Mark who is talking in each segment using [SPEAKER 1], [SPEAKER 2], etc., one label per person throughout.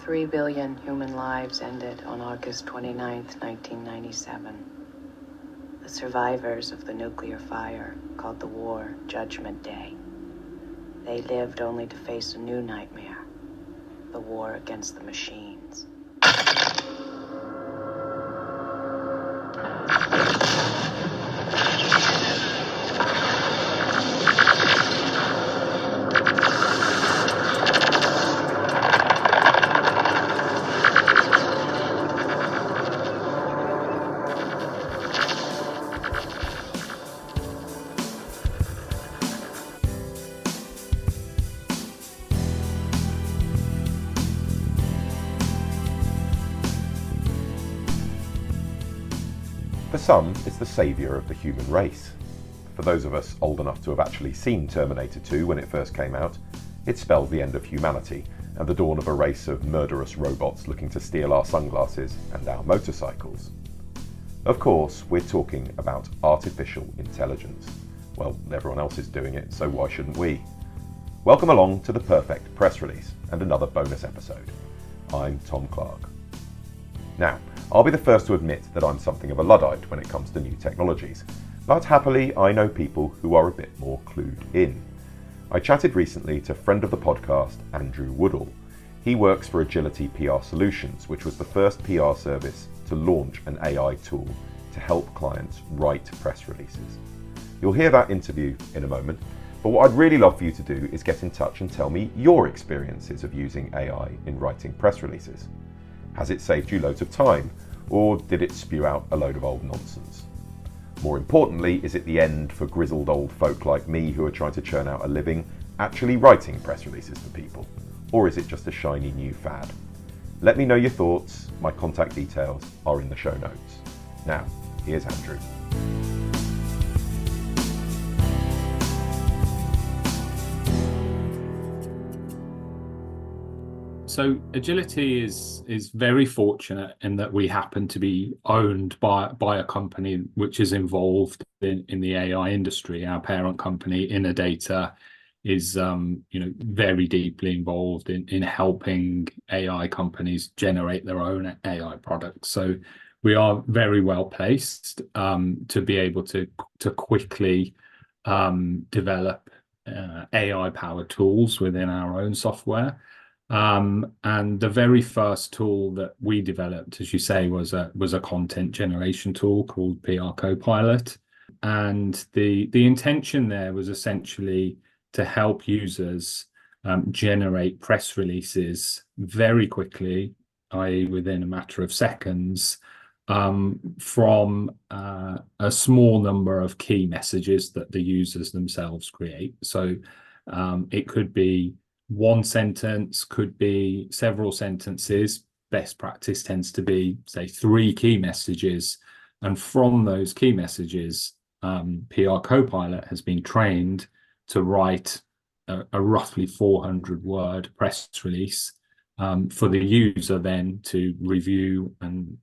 [SPEAKER 1] 3 billion human lives ended on August 29th, 1997. The survivors of the nuclear fire called the war Judgment Day. They lived only to face a new nightmare, the war against the machines.
[SPEAKER 2] For some, it's the saviour of the human race. For those of us old enough to have actually seen Terminator 2 when it first came out, it spells the end of humanity and the dawn of a race of murderous robots looking to steal our sunglasses and our motorcycles. Of course, we're talking about artificial intelligence. Well, everyone else is doing it, so why shouldn't we? Welcome along to the Perfect Press Release and another bonus episode. I'm Tom Clark. Now, I'll be the first to admit that I'm something of a Luddite when it comes to new technologies, but happily I know people who are a bit more clued in. I chatted recently to friend of the podcast, Andrew Woodall. He works for Agility PR Solutions, which was the first PR service to launch an AI tool to help clients write press releases. You'll hear that interview in a moment, but what I'd really love for you to do is get in touch and tell me your experiences of using AI in writing press releases. Has it saved you loads of time, or did it spew out a load of old nonsense? More importantly, is it the end for grizzled old folk like me who are trying to churn out a living actually writing press releases for people? Or is it just a shiny new fad? Let me know your thoughts. My contact details are in the show notes. Now, here's Andrew.
[SPEAKER 3] So Agility is very fortunate in that we happen to be owned by a company which is involved in the AI industry. Our parent company, Innodata, is very deeply involved in helping AI companies generate their own AI products. So we are very well placed to be able to quickly develop AI-powered tools within our own software. And the very first tool that we developed, as you say, was a content generation tool called PR Copilot. And the intention there was essentially to help users generate press releases very quickly, i.e. within a matter of seconds, from a small number of key messages that the users themselves create. So it could be one sentence, could be several sentences. Best practice tends to be, say, 3 key messages. And from those key messages, PR Copilot has been trained to write a roughly 400-word press release for the user then to review and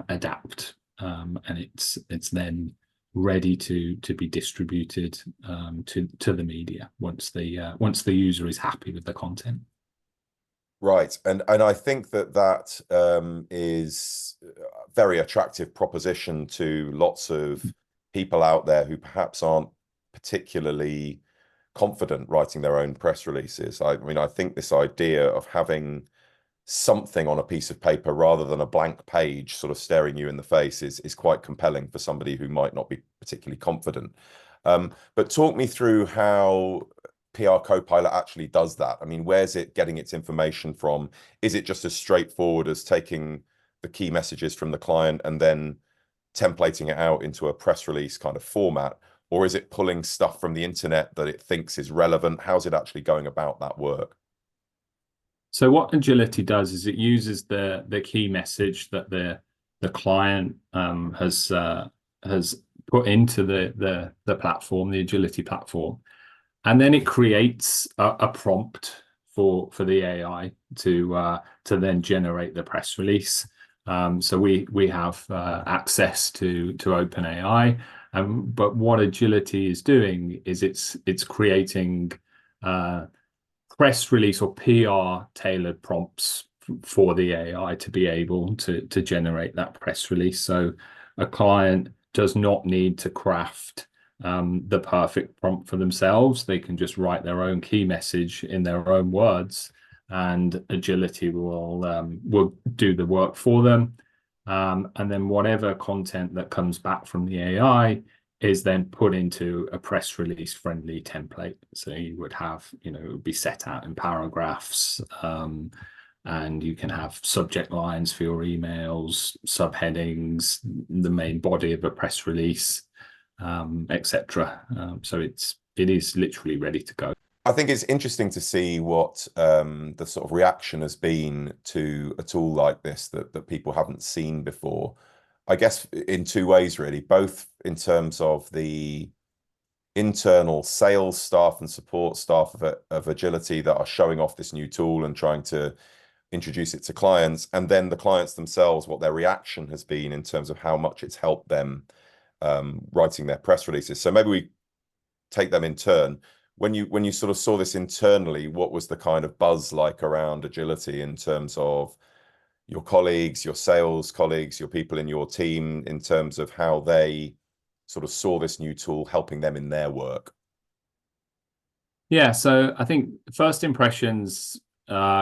[SPEAKER 3] adapt. And it's then ready to be distributed to the media once the user is happy with the content.
[SPEAKER 2] Right, and I think that is a very attractive proposition to lots of people out there who perhaps aren't particularly confident writing their own press releases. I mean, I think this idea of having something on a piece of paper rather than a blank page sort of staring you in the face is quite compelling for somebody who might not be particularly confident. But talk me through how PR Copilot actually does that. I mean, where's it getting its information from? Is it just as straightforward as taking the key messages from the client and then templating it out into a press release kind of format? Or is it pulling stuff from the internet that it thinks is relevant? How's it actually going about that work?
[SPEAKER 3] So what Agility does is it uses the key message that the client has put into the platform, the Agility platform, and then it creates a prompt for the AI to then generate the press release. So we have access to OpenAI, but what Agility is doing is it's creating press release or PR tailored prompts for the AI to be able to generate that press release. So a client does not need to craft the perfect prompt for themselves. They can just write their own key message in their own words, and Agility will do the work for them. And then whatever content that comes back from the AI is then put into a press release friendly template. So you would have, it would be set out in paragraphs, and you can have subject lines for your emails, subheadings, the main body of a press release, etc. So it is literally ready to go.
[SPEAKER 2] I think it's interesting to see what the sort of reaction has been to a tool like this that people haven't seen before. I guess in two ways, really, both in terms of the internal sales staff and support staff of Agility that are showing off this new tool and trying to introduce it to clients, and then the clients themselves, what their reaction has been in terms of how much it's helped them writing their press releases. So maybe we take them in turn. When you sort of saw this internally, what was the kind of buzz like around Agility in terms of your colleagues, your sales colleagues, your people in your team, in terms of how they sort of saw this new tool helping them in their work?
[SPEAKER 3] Yeah, so I think first impressions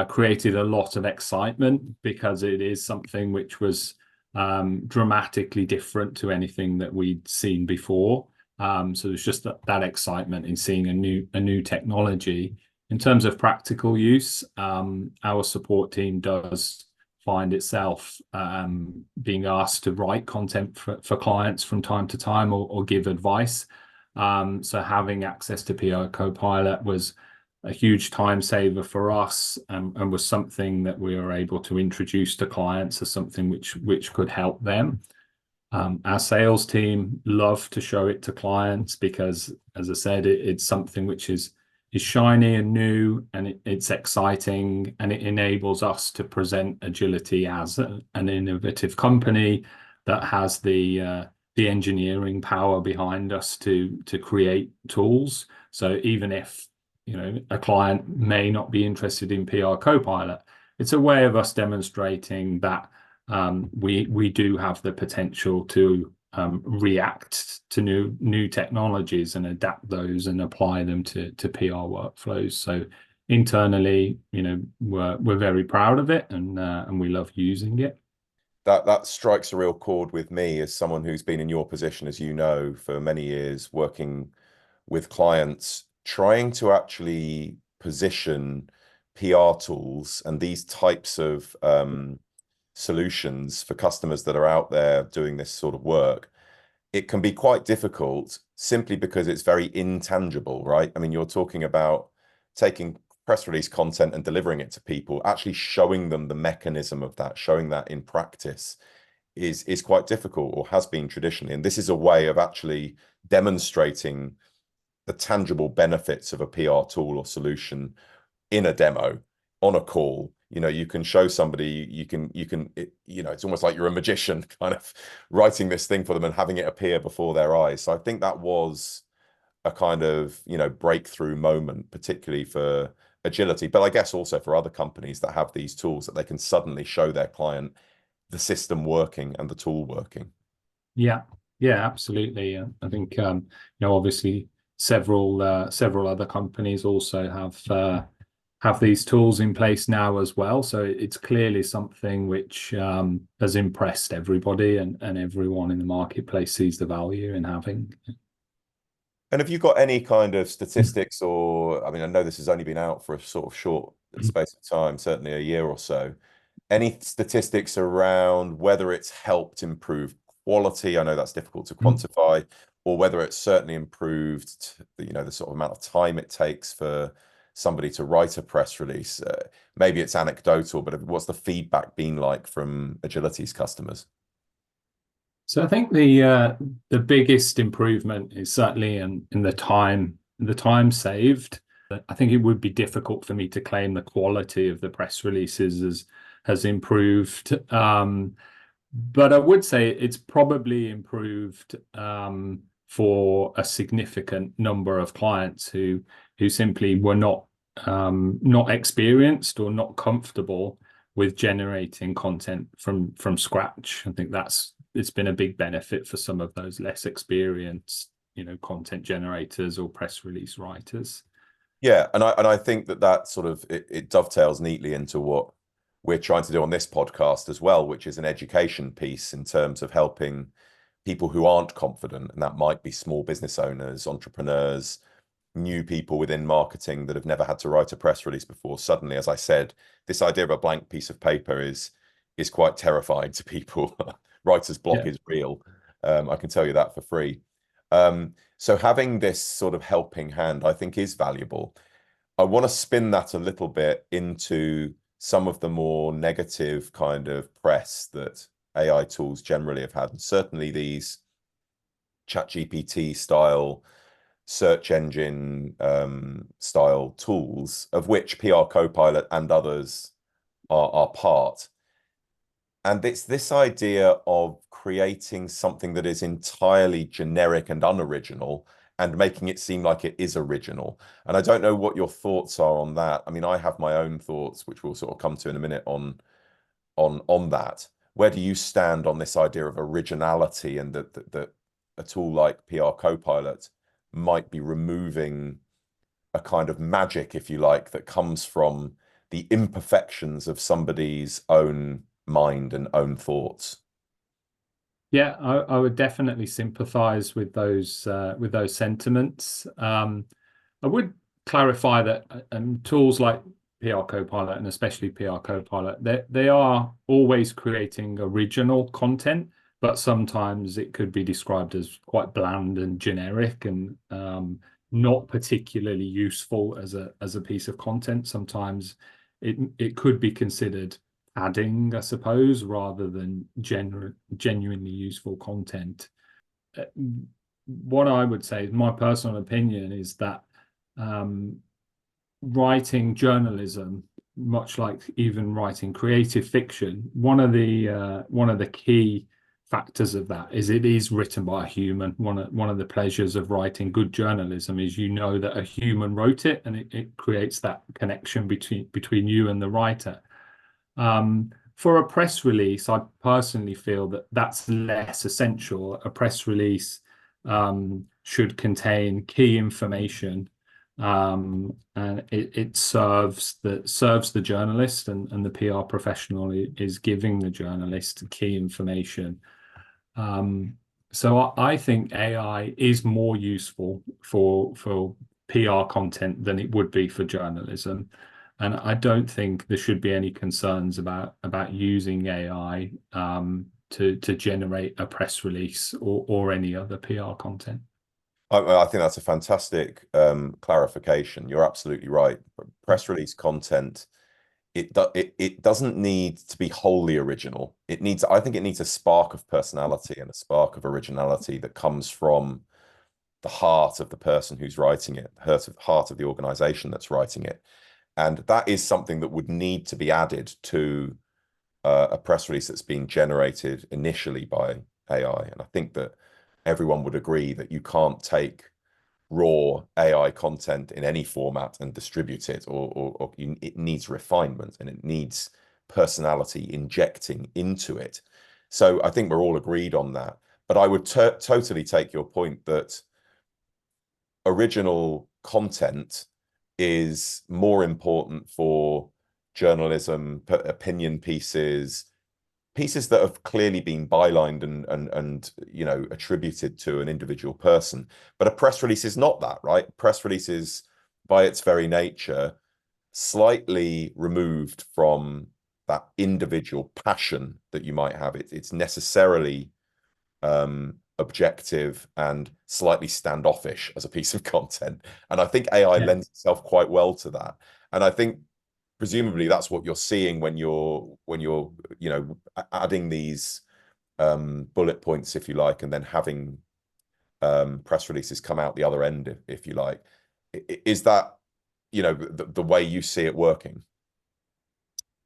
[SPEAKER 3] created a lot of excitement because it is something which was dramatically different to anything that we'd seen before. So there's just that excitement in seeing a new technology. In terms of practical use, our support team does find itself being asked to write content for clients from time to time, or give advice. So having access to PR Copilot was a huge time saver for us, and was something that we were able to introduce to clients as something which could help them. Our sales team love to show it to clients because, as I said, it's something which is shiny and new, and it's exciting, and it enables us to present Agility as an innovative company that has the engineering power behind us to create tools. So even if a client may not be interested in PR Copilot, it's a way of us demonstrating that we do have the potential to react to new technologies and adapt those and apply them to PR workflows. So internally, we're very proud of it, and we love using it.
[SPEAKER 2] That strikes a real chord with me as someone who's been in your position, as you know, for many years, working with clients, trying to actually position PR tools and these types of solutions for customers that are out there doing this sort of work. It can be quite difficult simply because it's very intangible, right? I mean, you're talking about taking press release content and delivering it to people, actually showing them the mechanism of that, showing that in practice is quite difficult, or has been traditionally. And this is a way of actually demonstrating the tangible benefits of a PR tool or solution in a demo, on a call. You can show somebody, it's almost like you're a magician kind of writing this thing for them and having it appear before their eyes. So I think that was a kind of, breakthrough moment, particularly for Agility, but I guess also for other companies that have these tools that they can suddenly show their client the system working and the tool working.
[SPEAKER 3] Yeah, absolutely. I think, obviously several other companies also have these tools in place now as well. So it's clearly something which has impressed everybody, and everyone in the marketplace sees the value in having.
[SPEAKER 2] And have you got any kind of statistics, or, I mean, I know this has only been out for a sort of short space of time, certainly a year or so. Any statistics around whether it's helped improve quality? I know that's difficult to quantify, or whether it's certainly improved, the sort of amount of time it takes for somebody to write a press release. Maybe it's anecdotal, but what's the feedback been like from Agility's customers?
[SPEAKER 3] So I think the biggest improvement is certainly in the time saved. I think it would be difficult for me to claim the quality of the press releases has improved. But I would say it's probably improved for a significant number of clients who simply were not experienced or not comfortable with generating content from scratch. I think it's been a big benefit for some of those less experienced, content generators or press release writers.
[SPEAKER 2] Yeah, and I think that sort of it dovetails neatly into what we're trying to do on this podcast as well, which is an education piece in terms of helping people who aren't confident, and that might be small business owners, entrepreneurs, new people within marketing that have never had to write a press release before. Suddenly, as I said, this idea of a blank piece of paper is quite terrifying to people. Writer's block is real. I can tell you that for free. So having this sort of helping hand, I think, is valuable. I want to spin that a little bit into some of the more negative kind of press that AI tools generally have had. And certainly these ChatGPT style, search engine style tools, of which PR Copilot and others are part. And it's this idea of creating something that is entirely generic and unoriginal and making it seem like it is original. And I don't know what your thoughts are on that. I mean, I have my own thoughts, which we'll sort of come to in a minute on that. Where do you stand on this idea of originality, and that a tool like PR Copilot might be removing a kind of magic, if you like, that comes from the imperfections of somebody's own mind and own thoughts?
[SPEAKER 3] Yeah, I would definitely sympathize with those sentiments. I would clarify that tools like PR Copilot, and especially PR Copilot, they are always creating original content, but sometimes it could be described as quite bland and generic, and not particularly useful as a piece of content. Sometimes it could be considered adding, I suppose, rather than genuinely useful content. What I would say, my personal opinion, is that writing journalism, much like even writing creative fiction, one of the key factors of that is it is written by a human. One of the pleasures of writing good journalism is that a human wrote it, and it creates that connection between you and the writer. For a press release, I personally feel that that's less essential. A press release should contain key information, and it serves the journalist, and the PR professional is giving the journalist key information. So I think AI is more useful for PR content than it would be for journalism. And I don't think there should be any concerns about using AI to generate a press release or any other PR content.
[SPEAKER 2] I think that's a fantastic clarification. You're absolutely right. Press release content, it doesn't need to be wholly original. I think it needs a spark of personality and a spark of originality that comes from the heart of the person who's writing it, the heart of the organization that's writing it. And that is something that would need to be added to a press release that's being generated initially by AI. And I think that everyone would agree that you can't take raw AI content in any format and distribute it, or it needs refinement, and it needs personality injecting into it. So I think we're all agreed on that. But I would totally take your point that original content is more important for journalism, opinion pieces that have clearly been bylined and attributed to an individual person. But a press release is not that, right? Press release is, by its very nature, slightly removed from that individual passion that you might have. It's necessarily objective and slightly standoffish as a piece of content. And I think AI lends itself quite well to that. And I think presumably that's what you're seeing when you're adding these bullet points, if you like, and then having press releases come out the other end, if you like. Is that the way you see it working?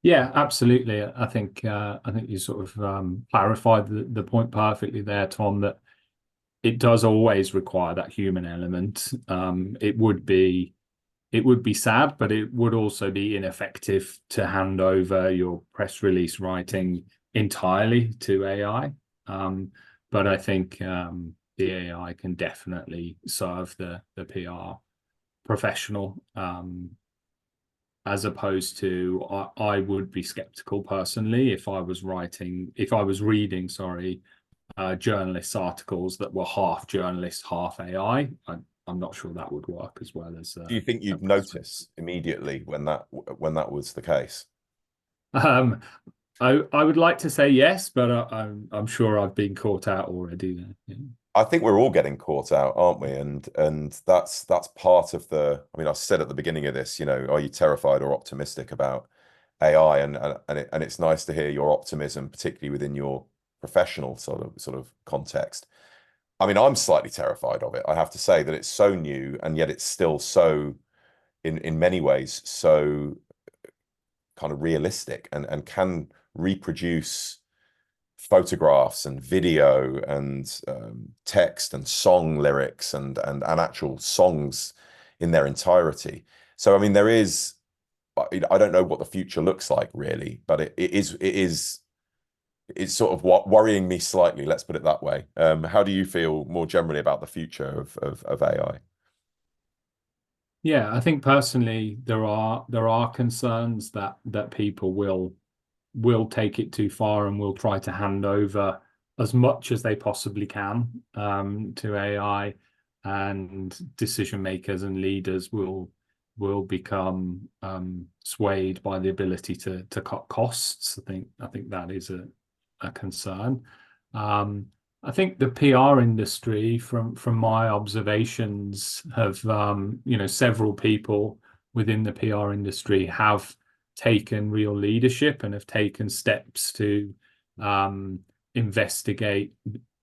[SPEAKER 3] Yeah, absolutely. I think you sort of clarified the point perfectly there, Tom, that it does always require that human element. It would be it would be sad, but it would also be ineffective to hand over your press release writing entirely to AI. But I think the AI can definitely serve the PR professional, as opposed to I would be skeptical personally if I was reading, sorry, journalists' articles that were half journalist, half AI. I'm not sure that would work as well as.
[SPEAKER 2] Do you think you'd notice immediately when that was the case?
[SPEAKER 3] Um, I would like to say yes, but I'm sure I've been caught out already there. Yeah.
[SPEAKER 2] I think we're all getting caught out, aren't we? And that's part of the. I mean, I said at the beginning of this, are you terrified or optimistic about AI? And it's nice to hear your optimism, particularly within your professional sort of context. I mean, I'm slightly terrified of it. I have to say that it's so new, and yet it's still so, in many ways, so kind of realistic and can reproduce photographs and video and text and song lyrics and actual songs in their entirety. So I mean, I don't know what the future looks like really, but it's sort of what worrying me slightly. Let's put it that way. How do you feel more generally about the future of AI?
[SPEAKER 3] Yeah, I think personally there are concerns that people will take it too far and will try to hand over as much as they possibly can to AI, and decision makers and leaders will become swayed by the ability to cut costs. I think that is a concern. I think the PR industry, from my observations, have several people within the PR industry have taken real leadership and have taken steps to investigate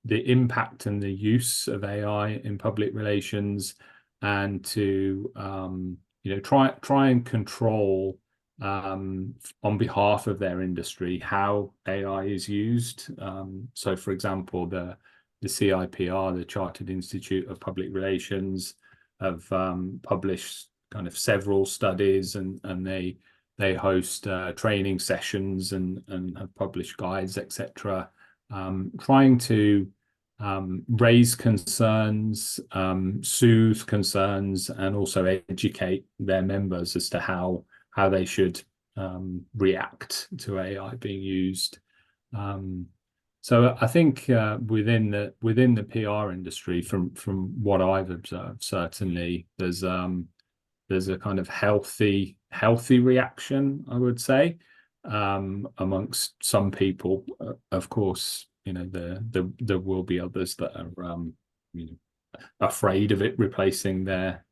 [SPEAKER 3] the impact and the use of AI in public relations, and to try and control on behalf of their industry how AI is used. So, for example, the CIPR, the Chartered Institute of Public Relations, have published kind of several studies, and they host training sessions and have published guides, etc., trying to raise concerns, soothe concerns, and also educate their members as to how they should react to AI being used. So I think within the PR industry, from what I've observed, certainly there's a kind of healthy reaction, I would say, amongst some people. Of course, there will be others that are afraid of it replacing their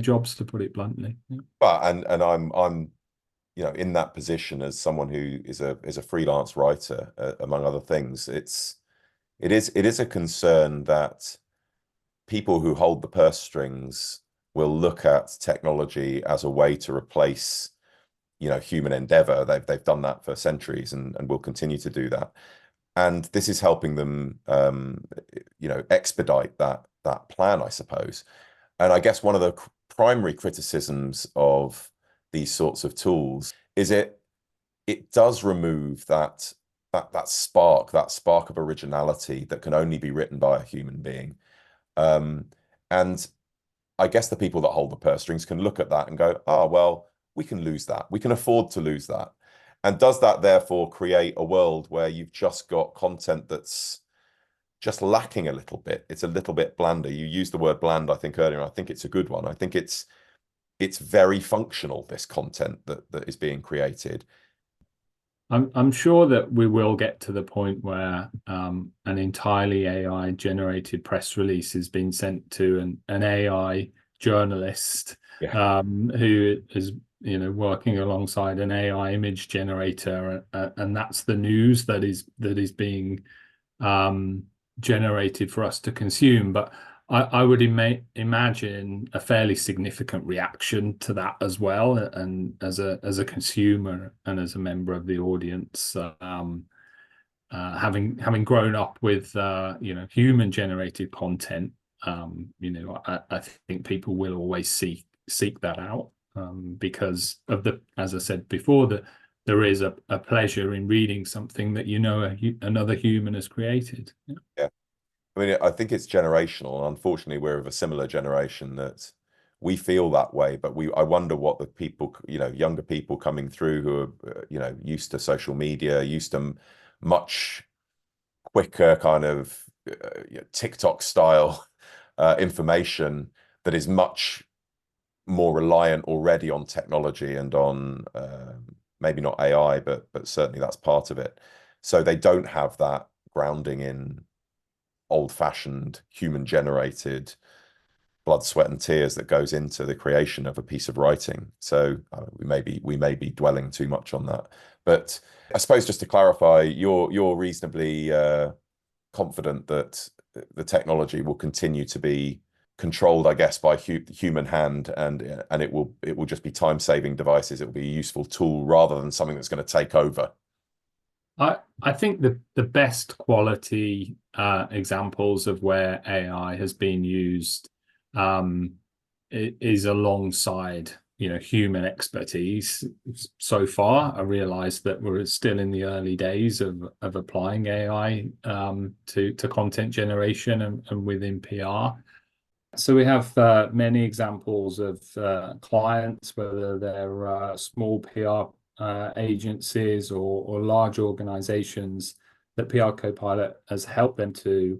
[SPEAKER 3] jobs, to put it bluntly. Yeah.
[SPEAKER 2] But and I'm in that position as someone who is a freelance writer, among other things. It is a concern that people who hold the purse strings will look at technology as a way to replace human endeavor. They've done that for centuries and will continue to do that. And this is helping them expedite that plan, I suppose. And I guess one of the primary criticisms of these sorts of tools is it does remove that spark of originality that can only be written by a human being. And I guess the people that hold the purse strings can look at that and go, oh, well, we can lose that. We can afford to lose that. And does that therefore create a world where you've just got content that's just lacking a little bit? It's a little bit blander. You used the word bland, I think, earlier, and I think it's a good one. I think it's very functional, this content that is being created.
[SPEAKER 3] I'm sure that we will get to the point where an entirely AI generated press release is being sent to an AI journalist, who is working alongside an AI image generator, and that's the news that is being generated for us to consume. But I would imagine a fairly significant reaction to that as well, and as a consumer and as a member of the audience, having grown up with human generated content, I think people will always seek seek that out, because of as I said before, that there is a pleasure in reading something that another human has created.
[SPEAKER 2] Yeah. I mean, I think it's generational, and unfortunately, we're of a similar generation that we feel that way. But I wonder what the people, younger people coming through who are, used to social media, used to much quicker kind of TikTok style information that is much more reliant already on technology and on maybe not AI, but certainly that's part of it. So they don't have that grounding in old-fashioned human-generated blood, sweat, and tears that goes into the creation of a piece of writing. So we may be dwelling too much on that. But I suppose just to clarify, you're reasonably confident that the technology will continue to be controlled, I guess, by human hand, and it will just be time-saving devices. It will be a useful tool rather than something that's going to take over.
[SPEAKER 3] I think the best quality examples of where AI has been used is alongside human expertise. So far, I realize that we're still in the early days of applying AI to content generation and within PR. So we have many examples of clients, whether they're small PR agencies or large organizations, that PR Copilot has helped them to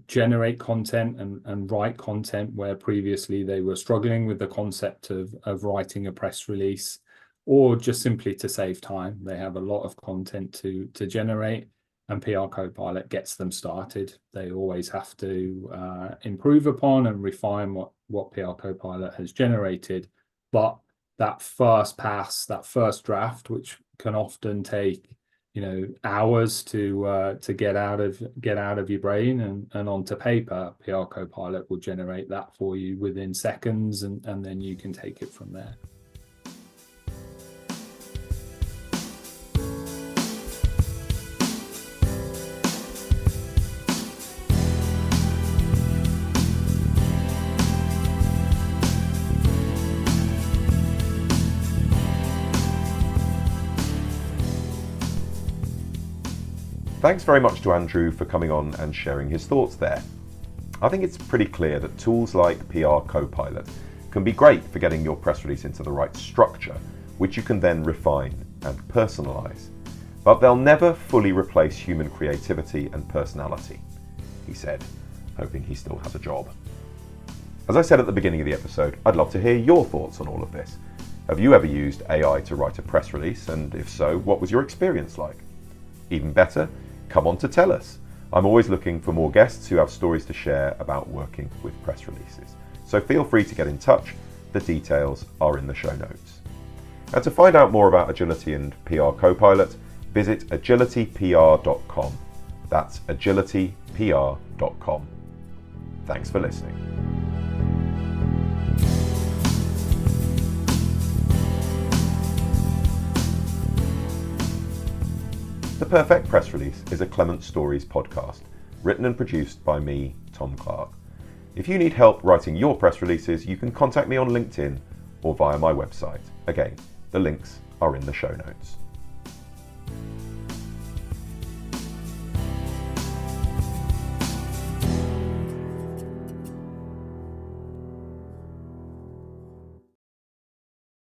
[SPEAKER 3] generate content and write content where previously they were struggling with the concept of writing a press release, or just simply to save time. They have a lot of content to generate, and PR Copilot gets them started. They always have to improve upon and refine what PR Copilot has generated, but that first pass, that first draft, which can often take hours to get out of your brain and onto paper, PR Copilot will generate that for you within seconds, and then you can take it from there.
[SPEAKER 2] Thanks very much to Andrew for coming on and sharing his thoughts there. I think it's pretty clear that tools like PR Copilot can be great for getting your press release into the right structure, which you can then refine and personalise. But they'll never fully replace human creativity and personality, he said, hoping he still has a job. As I said at the beginning of the episode, I'd love to hear your thoughts on all of this. Have you ever used AI to write a press release? And if so, what was your experience like? Even better, come on to tell us. I'm always looking for more guests who have stories to share about working with press releases. So feel free to get in touch. The details are in the show notes. And to find out more about Agility and PR Copilot, visit agilitypr.com. That's agilitypr.com. Thanks for listening. The Perfect Press Release is a Clement Stories podcast, written and produced by me, Tom Clark. If you need help writing your press releases, you can contact me on LinkedIn or via my website. Again, the links are in the show notes.